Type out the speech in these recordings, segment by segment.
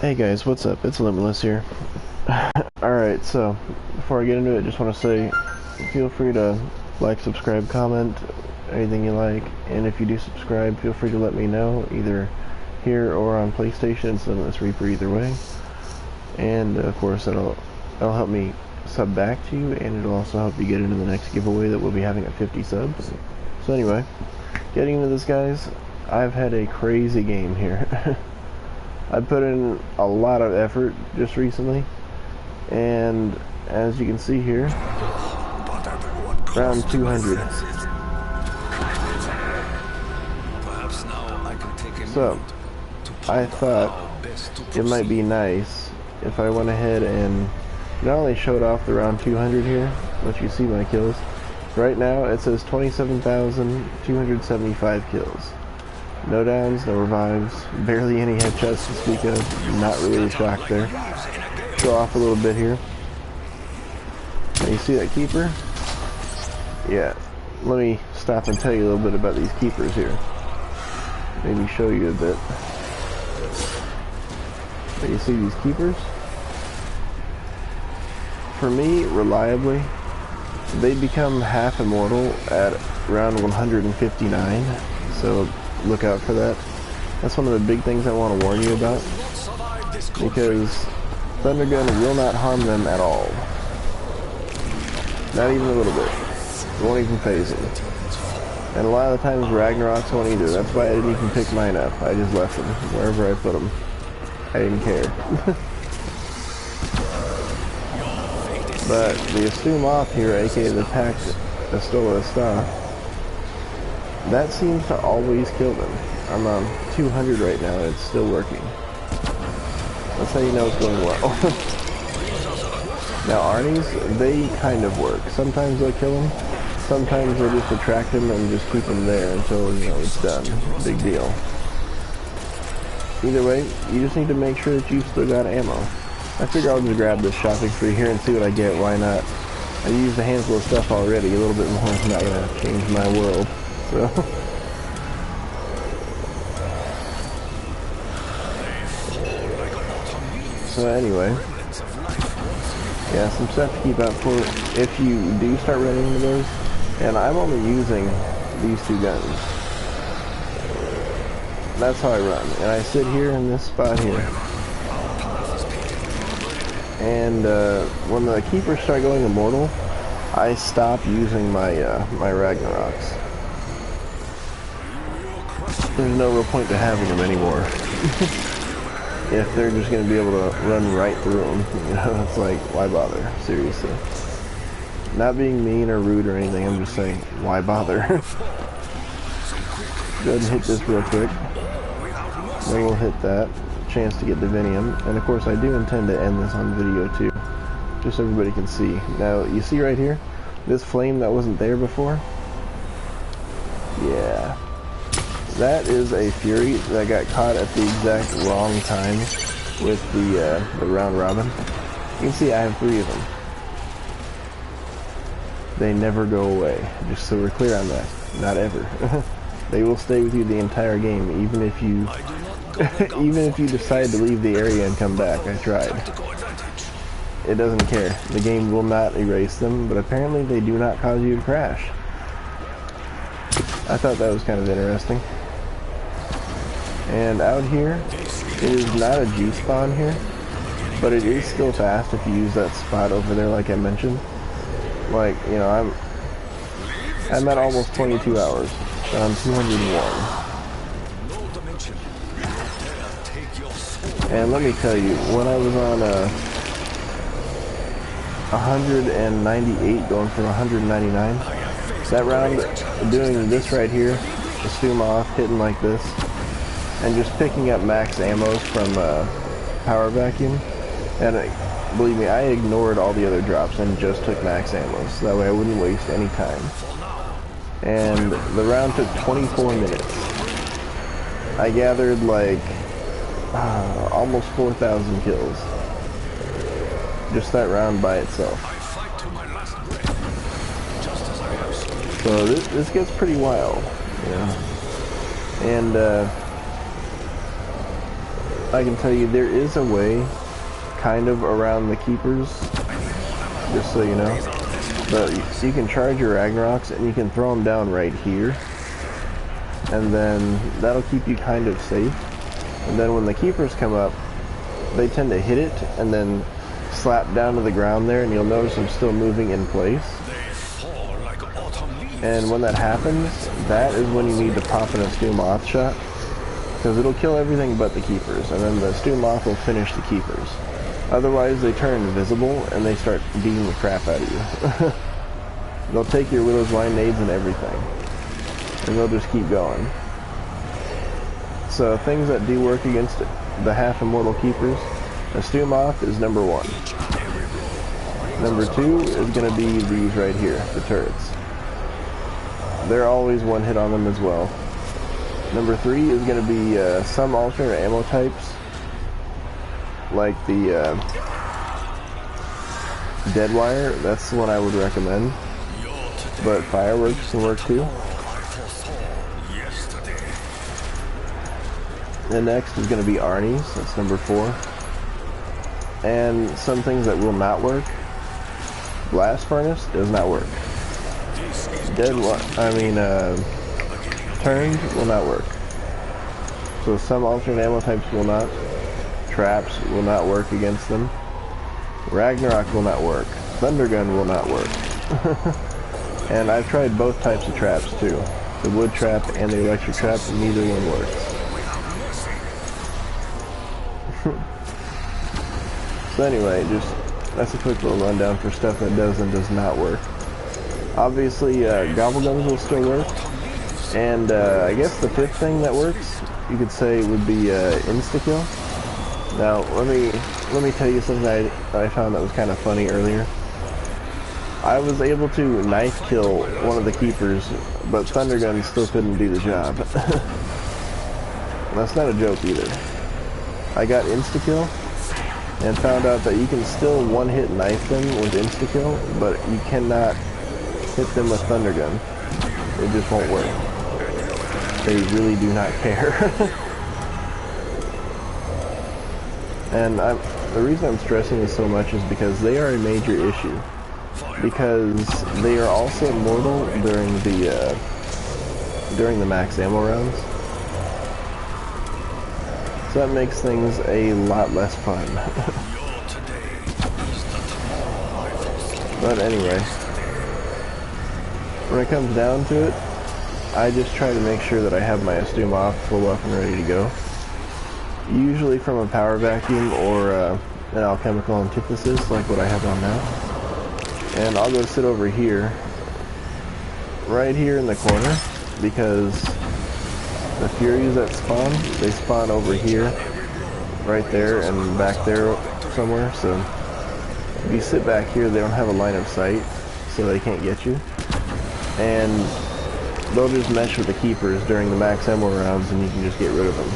Hey guys, what's up? It's Limitless here. Alright, so before I get into it, just want to say feel free to like, subscribe, comment, anything you like, and if you do subscribe, feel free to let me know, either here or on PlayStation, it's Limitless Reaper either way. And of course, that'll help me sub back to you, and it'll also help you get into the next giveaway that we'll be having at 50 subs. So anyway, getting into this, guys, I've had a crazy game here. I put in a lot of effort just recently, and as you can see here, round 200. So, I thought it might be nice if I went ahead and not only showed off the round 200 here, let you see my kills. Right now it says 27,275 kills. No downs, no revives, barely any headshots to speak of. Not really a shock there. Show off a little bit here. Now you see that keeper? Yeah. Let me stop and tell you a little bit about these keepers here. Maybe show you a bit. Now you see these keepers? For me, reliably, they become half immortal at round 159. So look out for that. That's one of the big things I want to warn you about, because Thundergun will not harm them at all. Not even a little bit. It won't even phase them. And a lot of the times Ragnaroks won't either. That's why I didn't even pick mine up. I just left them wherever I put them. I didn't care. But the Assume Off here, aka the Pact Estola Staff, that seems to always kill them. I'm on 200 right now and it's still working. That's how you know it's going well. Now Arnie's, they kind of work. Sometimes they'll kill them. Sometimes they just attract them and just keep them there until, you know, it's done. Big deal. Either way, you just need to make sure that you've still got ammo. I figure I'll just grab this shopping spree here and see what I get. Why not? I used a handful of stuff already. A little bit more is not going to change my world. So anyway, yeah, some stuff to keep out for if you do start running into those. And I'm only using these two guns. That's how I run. And I sit here in this spot here. And when the keepers start going immortal, I stop using my my Ragnaroks. There's no real point to having them anymore. If they're just going to be able to run right through them, you know, it's like, why bother? Seriously. Not being mean or rude or anything, I'm just saying, why bother? Go ahead and hit this real quick. Then we'll hit that. Chance to get Divinium. And of course, I do intend to end this on video too, just so everybody can see. Now, you see right here, this flame that wasn't there before? Yeah. That is a Fury that got caught at the exact wrong time with the round robin. You can see I have 3 of them. They never go away, just so we're clear on that. Not ever. They will stay with you the entire game, even if you decide to leave the area and come back. I tried. It doesn't care. The game will not erase them, but apparently they do not cause you to crash. I thought that was kind of interesting. And out here, it is not a G-spawn here, but it is still fast if you use that spot over there like I mentioned. Like, you know, I'm at almost 22 hours, and I'm 201. And let me tell you, when I was on 198 going for 199, that round doing this right here, Assume Off, hitting like this, and just picking up max ammos from Power Vacuum, and believe me, I ignored all the other drops and just took max ammos, so that way I wouldn't waste any time. And the round took 24 minutes. I gathered like almost 4,000 kills. Just that round by itself. So this gets pretty wild, you know. And I can tell you there is a way kind of around the keepers, just so you know. But you can charge your Ragnaroks and you can throw them down right here. And then that'll keep you kind of safe. And then when the keepers come up, they tend to hit it and then slap down to the ground there, and you'll notice them still moving in place. And when that happens, that is when you need to pop in a Stew Moth shot, because it'll kill everything but the keepers, and then the Stew Moth will finish the keepers. Otherwise, they turn invisible and they start beating the crap out of you. They'll take your Widow's Wine nades and everything, and they'll just keep going. So things that do work against the half-immortal keepers, a Stew Moth is number 1. Number 2 is going to be these right here, the turrets. They're always one hit on them as well. Number 3 is going to be some alternate ammo types, like the Deadwire. That's the one I would recommend. But fireworks can work too. And next is going to be Arnie's. That's number 4. And some things that will not work. Blast Furnace does not work. Turned will not work. So some alternate ammo types will not. Traps will not work against them. Ragnarok will not work. Thundergun will not work. And I've tried both types of traps too. The wood trap and the electric trap, and neither one works. So anyway, that's a quick little rundown for stuff that does and does not work. Obviously, Gobblegums will still work. And I guess the 5th thing that works, you could say, would be Insta-Kill. Now, let me tell you something I found that was kind of funny earlier. I was able to knife kill one of the keepers, but Thundergun still couldn't do the job. That's not a joke either. I got insta-kill and found out that you can still one-hit knife them with insta-kill, but you cannot hit them with Thundergun. It just won't work. They really do not care. And the reason I'm stressing this so much is because they are a major issue. Because they are also immortal during the max ammo rounds. So that makes things a lot less fun. But anyway, when it comes down to it, I just try to make sure that I have my Stew Moth full up and ready to go. Usually from a power vacuum or an alchemical antithesis like what I have on now. And I'll go sit over here, right here in the corner, because the Furies that spawn, they spawn over here, right there, and back there somewhere. So if you sit back here, they don't have a line of sight, so they can't get you. And they'll just mesh with the keepers during the max ammo rounds, and you can just get rid of them.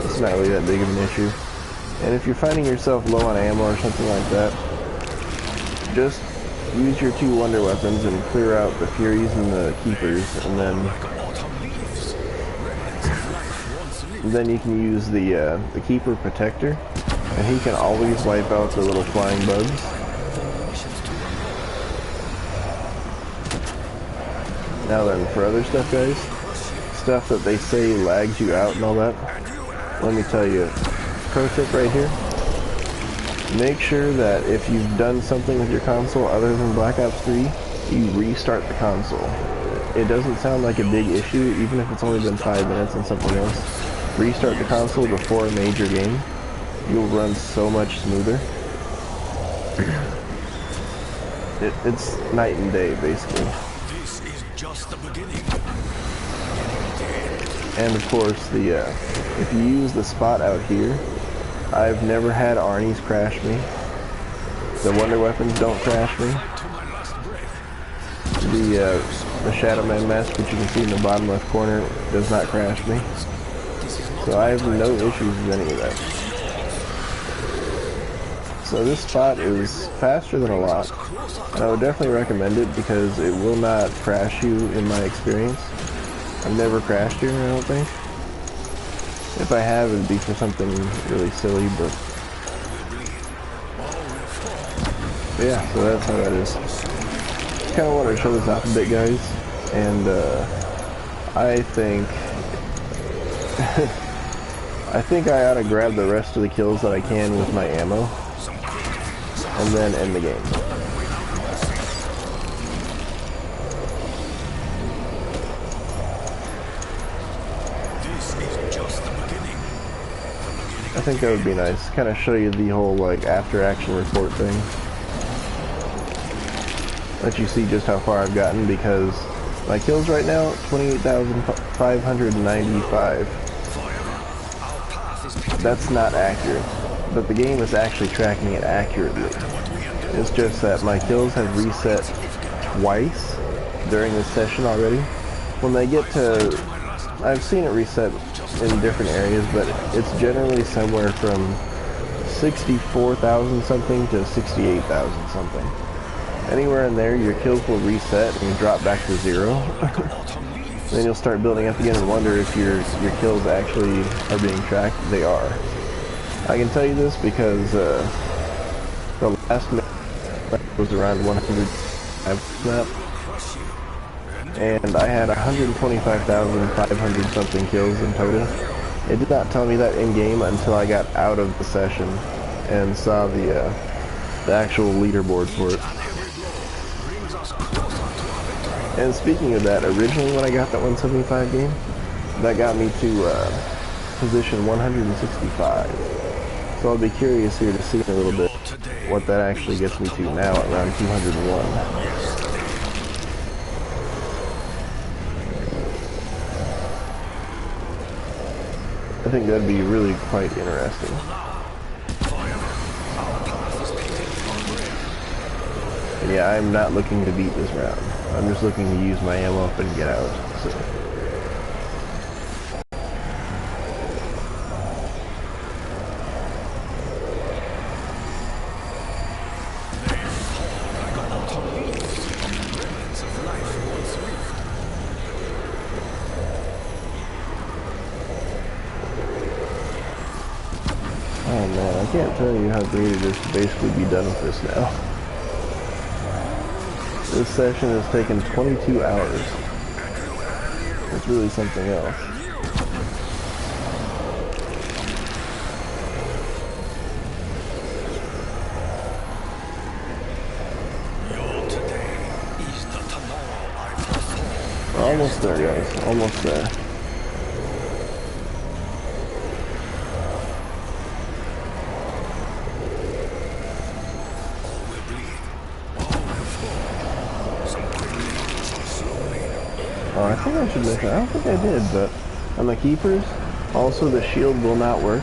It's not really that big of an issue. And if you're finding yourself low on ammo or something like that, just use your 2 wonder weapons and clear out the Furies and the Keepers, and then you can use the Keeper Protector, and he can always wipe out the little flying bugs. Now then, for other stuff, guys, stuff that they say lags you out and all that, let me tell you, pro tip right here, make sure that if you've done something with your console other than Black Ops 3, you restart the console. It doesn't sound like a big issue, even if it's only been 5 minutes on something else. Restart the console before a major game. You'll run so much smoother. It's night and day, basically. This is just the beginning. And of course, if you use the spot out here, I've never had Arnie's crash me. The wonder weapons don't crash me. The Shadow Man mask, which you can see in the bottom left corner, does not crash me. So I have no issues with any of that. So this spot is faster than a lot, and I would definitely recommend it because it will not crash you in my experience. I've never crashed here, I don't think. If I have, it'd be for something really silly, but yeah, so that's how that is. Kind of wanted to show this off a bit, guys, and I think I think I ought to grab the rest of the kills that I can with my ammo, and then end the game. I think that would be nice. Kind of show you the whole like after action report thing. Let you see just how far I've gotten, because my kills right now, 28,595. That's not accurate, but the game is actually tracking it accurately. It's just that my kills have reset twice during this session already. When they get to, I've seen it reset in different areas, but it's generally somewhere from 64,000 something to 68,000 something. Anywhere in there, your kills will reset and drop back to 0. Then you'll start building up again and wonder if your kills actually are being tracked. They are. I can tell you this because the last match was around 100 snap, and I had 125,500 something kills in total. It did not tell me that in game until I got out of the session and saw the actual leaderboard for it. And speaking of that, originally when I got that 175 game, that got me to position 165. So I'll be curious here to see in a little bit what that actually gets me to now at around 201. I think that'd be really quite interesting. And yeah, I'm not looking to beat this round. I'm just looking to use my ammo up and get out. So. Oh man, I can't tell you how great it is to basically be done with this now. This session has taken 22 hours. It's really something else. Almost there, guys. Almost there. Oh, I think I should mention, I don't think I did, but on the keepers, also the shield will not work.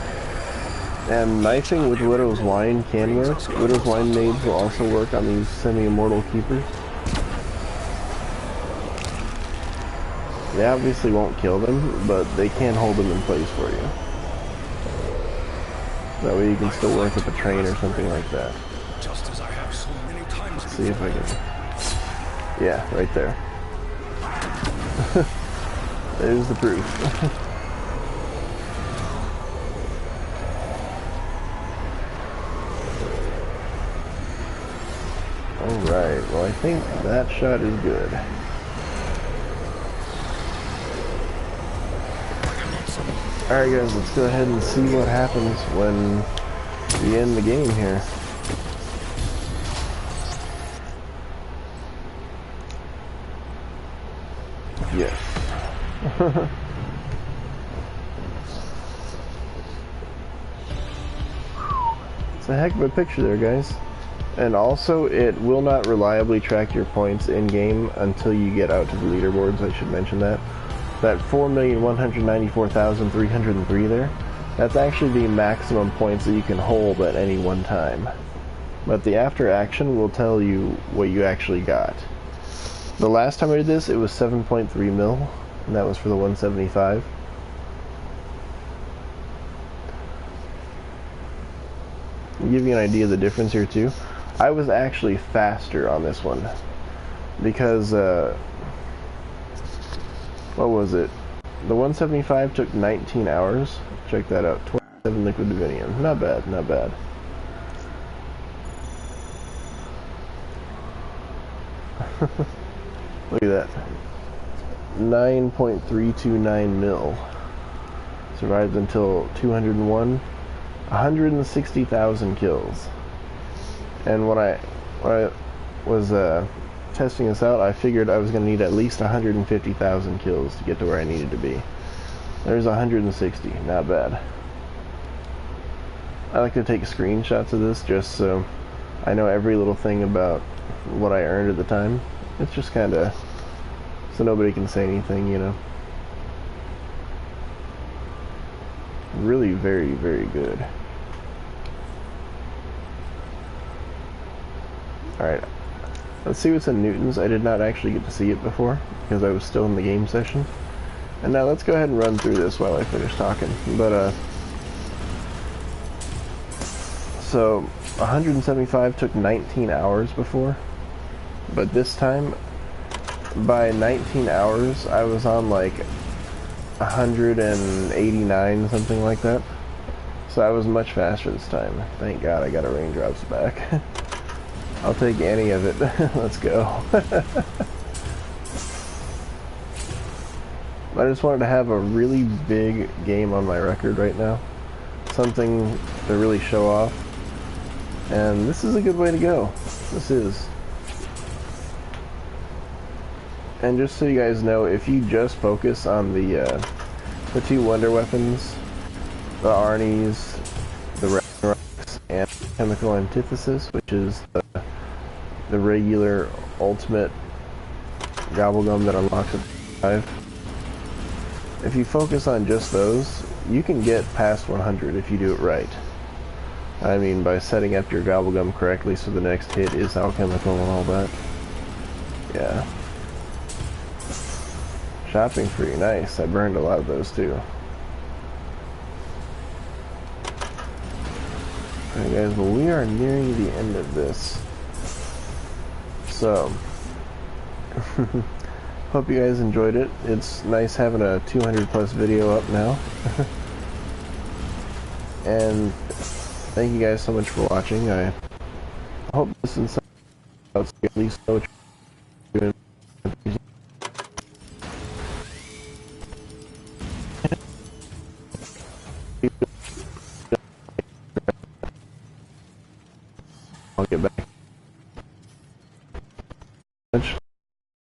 And knifing with Widow's Wine can work. Widow's Wine nades will also work on these semi-immortal keepers. They obviously won't kill them, but they can hold them in place for you. That way you can still work with a train or something like that. Let's see if I can... Yeah, right there. There's the proof. Alright, well I think that shot is good. Alright guys, let's go ahead and see what happens when we end the game here. Yes. It's a heck of a picture there, guys. And also, it will not reliably track your points in-game until you get out to the leaderboards. I should mention that. That 4,194,303 there, that's actually the maximum points that you can hold at any one time. But the after action will tell you what you actually got. The last time I did this, it was 7.3 mil, and that was for the 175. To give you an idea of the difference here too, I was actually faster on this one because what was it? The 175 took 19 hours. Check that out. 27 liquid divinium. Not bad, not bad. Look at that. 9.329 mil. Survived until 201. 160,000 kills. And when I was testing this out, I figured I was going to need at least 150,000 kills to get to where I needed to be. There's 160, not bad. I like to take screenshots of this just so I know every little thing about what I earned at the time. It's just kind of so nobody can say anything, you know. Really very, very good. Alright, let's see what's in Newtons. I did not actually get to see it before because I was still in the game session. And now let's go ahead and run through this while I finish talking. But, so 175 took 19 hours before, but this time, by 19 hours, I was on like 189, something like that. So I was much faster this time. Thank God I got a raindrops back. I'll take any of it. Let's go. I just wanted to have a really big game on my record right now. Something to really show off. And this is a good way to go. This is. And just so you guys know, if you just focus on the two wonder weapons, the Arnie's, the Ragnaroks, and Chemical Antithesis, which is the regular ultimate Gobblegum that unlocks at 5. If you focus on just those, you can get past 100 if you do it right. I mean, by setting up your Gobblegum correctly so the next hit is alchemical and all that. Yeah. Shopping free, nice. I burned a lot of those too. Alright guys, well we are nearing the end of this. So, hope you guys enjoyed it. It's nice having a 200 plus video up now. And thank you guys so much for watching. I hope this is at least know what you're doing. I'll get back.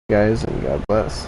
Guys, and God bless.